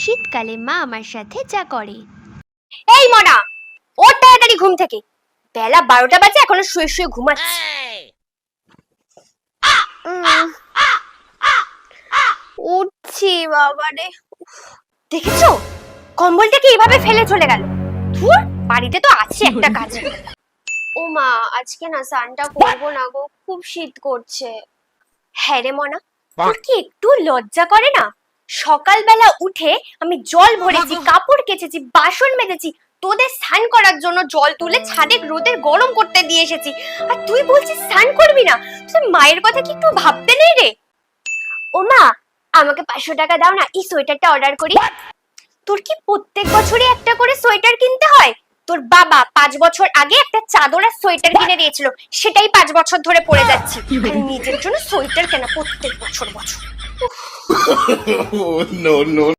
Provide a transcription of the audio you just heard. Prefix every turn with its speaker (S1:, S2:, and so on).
S1: শীতকালে মা আমার সাথে যা করে।
S2: এই মনা, ওর তাড়াতাড়ি ঘুম থেকে। বেলা 12টা বাজে, এখনো শুয়ে শুয়ে ঘুমাচ্ছি। উঠছি বাবারে। দেখেছো, কম্বলটাকে এভাবে ফেলে চলে গেল। ধুর, বাড়িতে তো আছে একটা কাজ। ও মা, আজকে না স্নানটা করবো না গো, খুব শীত করছে। হ্যাঁ রে মনা, তোর কি একটু লজ্জা করে না? সকালবেলা উঠে আমি জল ভরেছি, কাপড় কেচেছি, বাসন মেজেছি, তোদের স্নান করার জন্য জল তুলে ছাদে রোদের গরম করতে দিয়ে এসেছি, আর তুই বলছিস স্নান করবি না? তুই মায়ের কথা কি একটু ভাবতে নেই রে? ও মা, আমাকে 500 টাকা দাও না, এই সোয়েটারটা অর্ডার করি। তোর কি প্রত্যেক বছরই একটা করে সোয়েটার কিনতে হয়? তোর বাবা 5 বছর আগে একটা চাদর আর সোয়েটার কিনে দিয়েছিল, সেটাই 5 বছর ধরে পরে যাচ্ছি। আর নিজের জন্য সোয়েটার কেনা প্রত্যেক বছর বছর।
S3: No, no.